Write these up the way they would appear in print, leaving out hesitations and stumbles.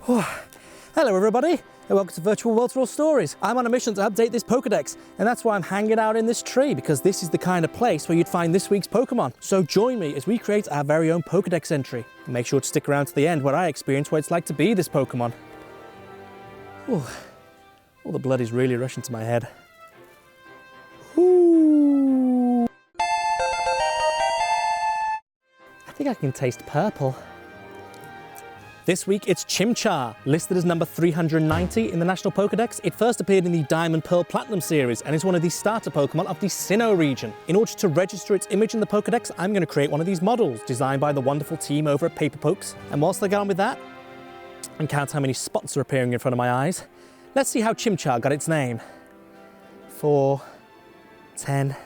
Hello everybody, and welcome to Virtual World Tour Stories. I'm on a mission to update this Pokédex, and that's why I'm hanging out in this tree, because this is the kind of place where you'd find this week's Pokemon. So join me as we create our very own Pokédex entry. And make sure to stick around to the end where I experience what it's like to be this Pokemon. Ooh, all the blood is really rushing to my head. Ooh. I think I can taste purple. This week it's Chimchar, listed as number 390 in the National Pokédex. It first appeared in the Diamond Pearl Platinum series and is one of the starter Pokemon of the Sinnoh region. In order to register its image in the Pokédex, I'm going to create one of these models designed by the wonderful team over at Paper Pokes. And whilst I get on with that and count how many spots are appearing in front of my eyes, let's see how Chimchar got its name. 4, 10,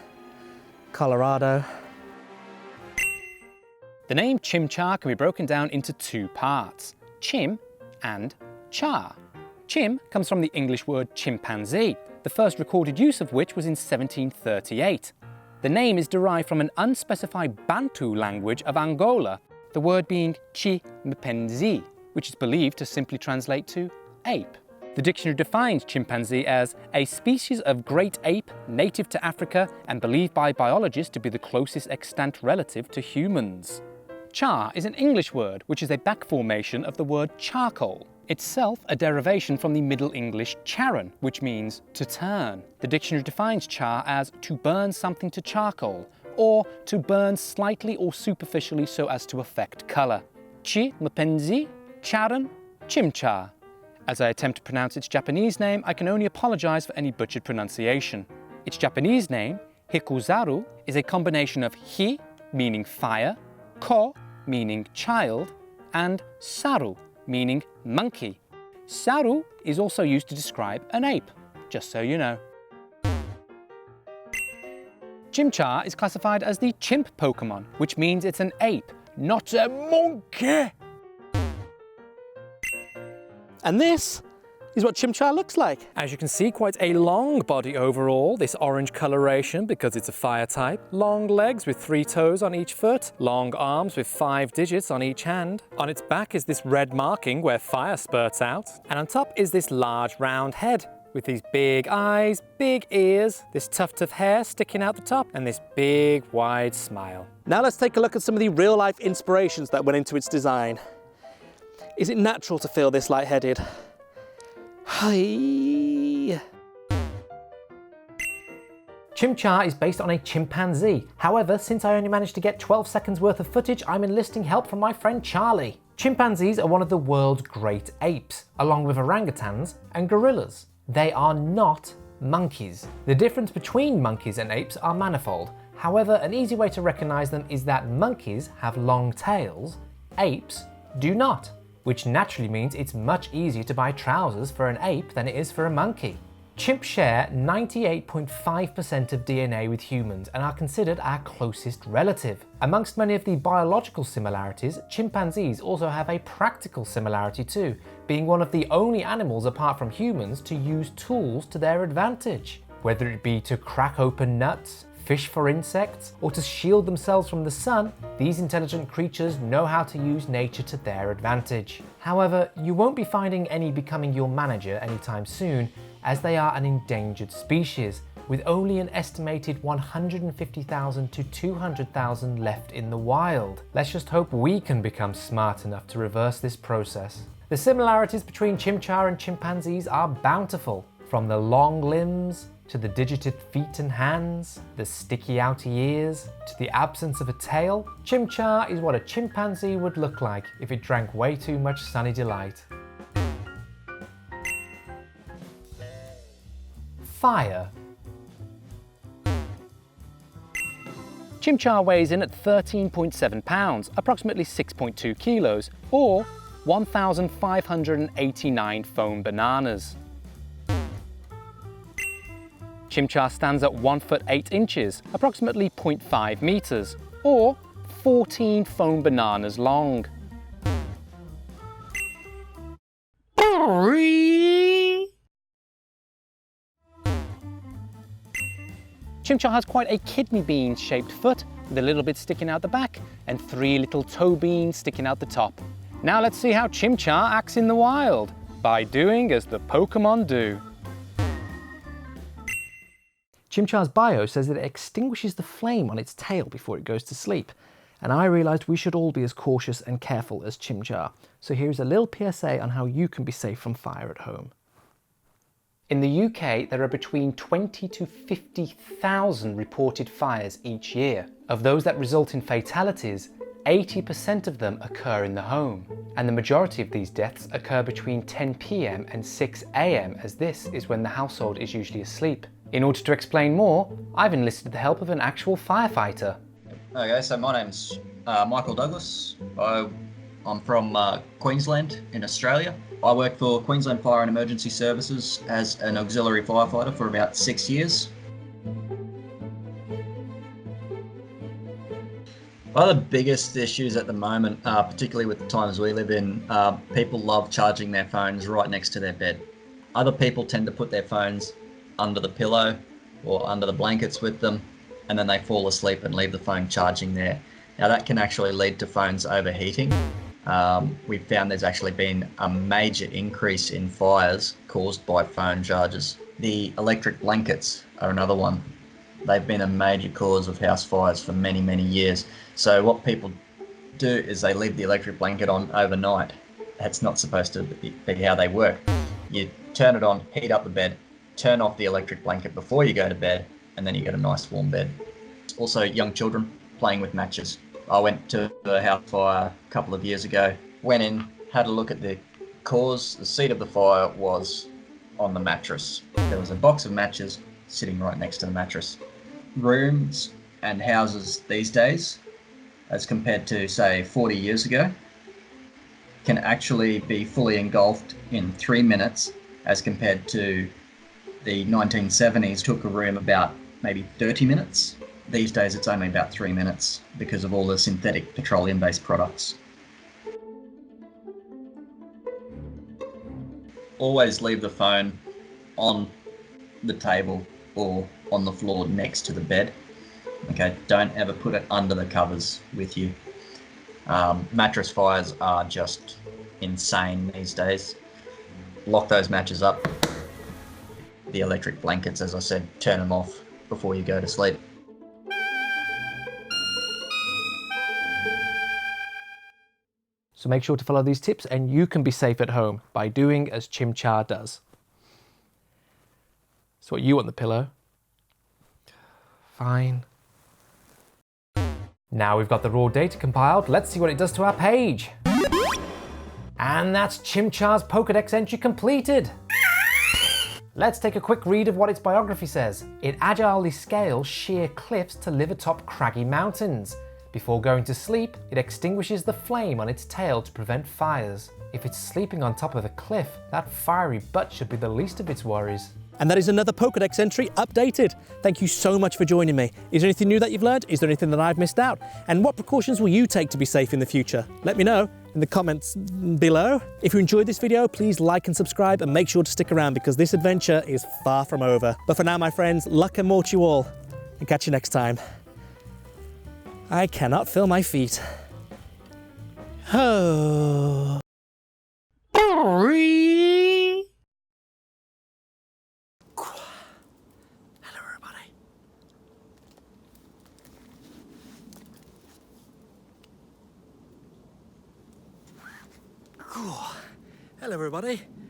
Colorado. The name Chimchar can be broken down into two parts, chim and char. Chim comes from the English word chimpanzee, the first recorded use of which was in 1738. The name is derived from an unspecified Bantu language of Angola, the word being chimpanzee, which is believed to simply translate to ape. The dictionary defines chimpanzee as a species of great ape native to Africa and believed by biologists to be the closest extant relative to humans. Char is an English word which is a back formation of the word charcoal, itself a derivation from the Middle English charan, which means to turn. The dictionary defines char as to burn something to charcoal, or to burn slightly or superficially so as to affect colour. Chimpanzee, charan, Chimchar. As I attempt to pronounce its Japanese name, I can only apologise for any butchered pronunciation. Its Japanese name, Hikuzaru, is a combination of hi, meaning fire, ko, meaning child, and saru, meaning monkey. Saru is also used to describe an ape, just so you know. Chimchar is classified as the chimp Pokemon, which means it's an ape, not a monkey. And this is what Chimchar looks like. As you can see, quite a long body overall, this orange coloration because it's a fire type. Long legs with 3 toes on each foot. Long arms with 5 digits on each hand. On its back is this red marking where fire spurts out. And on top is this large round head with these big eyes, big ears, this tuft of hair sticking out the top, and this big wide smile. Now let's take a look at some of the real life inspirations that went into its design. Is it natural to feel this lightheaded? Hi. Chimchar is based on a chimpanzee. However, since I only managed to get 12 seconds worth of footage, I'm enlisting help from my friend Charlie. Chimpanzees are one of the world's great apes, along with orangutans and gorillas. They are not monkeys. The difference between monkeys and apes are manifold. However, an easy way to recognize them is that monkeys have long tails, apes do not, which naturally means it's much easier to buy trousers for an ape than it is for a monkey. Chimps share 98.5% of DNA with humans and are considered our closest relative. Amongst many of the biological similarities, chimpanzees also have a practical similarity too, being one of the only animals apart from humans to use tools to their advantage. Whether it be to crack open nuts, fish for insects, or to shield themselves from the sun, these intelligent creatures know how to use nature to their advantage. However, you won't be finding any becoming your manager anytime soon, as they are an endangered species, with only an estimated 150,000 to 200,000 left in the wild. Let's just hope we can become smart enough to reverse this process. The similarities between Chimchar and chimpanzees are bountiful, from the long limbs, to the digited feet and hands, the sticky outer ears, to the absence of a tail. Chimchar is what a chimpanzee would look like if it drank way too much Sunny Delight. Fire. Chimchar weighs in at 13.7 pounds, approximately 6.2 kilos, or 1,589 foam bananas. Chimchar stands at 1 foot 8 inches, approximately 0.5 meters, or 14 foam bananas long. Chimchar has quite a kidney bean shaped foot with a little bit sticking out the back and 3 little toe beans sticking out the top. Now let's see how Chimchar acts in the wild, by doing as the Pokémon do. Chimchar's bio says that it extinguishes the flame on its tail before it goes to sleep. And I realised we should all be as cautious and careful as Chimchar. So here's a little PSA on how you can be safe from fire at home. In the UK, there are between 20 to 50,000 reported fires each year. Of those that result in fatalities, 80% of them occur in the home. And the majority of these deaths occur between 10 PM and 6 AM, as this is when the household is usually asleep. In order to explain more, I've enlisted the help of an actual firefighter. Okay, so my name's Michael Douglas. I'm from Queensland in Australia. I worked for Queensland Fire and Emergency Services as an auxiliary firefighter for about 6 years. One of the biggest issues at the moment, particularly with the times we live in, people love charging their phones right next to their bed. Other people tend to put their phones under the pillow or under the blankets with them, and then they fall asleep and leave the phone charging there. Now that can actually lead to phones overheating. We've found there's actually been a major increase in fires caused by phone chargers. The electric blankets are another one. They've been a major cause of house fires for many, many years. So what people do is they leave the electric blanket on overnight. That's not supposed to be how they work. You turn it on, heat up the bed, turn off the electric blanket before you go to bed, and then you get a nice warm bed. Also, young children playing with matches. I went to a house fire a couple of years ago, went in, had a look at the cause. The seat of the fire was on the mattress. There was a box of matches sitting right next to the mattress. Rooms and houses these days, as compared to say 40 years ago, can actually be fully engulfed in 3 minutes, as compared to the 1970s took a room about maybe 30 minutes. These days it's only about 3 minutes because of all the synthetic petroleum-based products. Always leave the phone on the table or on the floor next to the bed. Okay, don't ever put it under the covers with you. Mattress fires are just insane these days. Lock those matches up. The electric blankets, as I said, turn them off before you go to sleep. So make sure to follow these tips and you can be safe at home by doing as Chimchar does. So what you want the pillow? Fine. Now we've got the raw data compiled, let's see what it does to our page. And that's Chimchar's Pokédex entry completed. Let's take a quick read of what its biography says. It agilely scales sheer cliffs to live atop craggy mountains. Before going to sleep, it extinguishes the flame on its tail to prevent fires. If it's sleeping on top of a cliff, that fiery butt should be the least of its worries. And that is another Pokédex entry updated. Thank you so much for joining me. Is there anything new that you've learned? Is there anything that I've missed out? And what precautions will you take to be safe in the future? Let me know in the comments below. If you enjoyed this video, please like and subscribe and make sure to stick around because this adventure is far from over. But for now, my friends, luck and more to you all, and catch you next time. I cannot feel my feet. Oh. Hello everybody.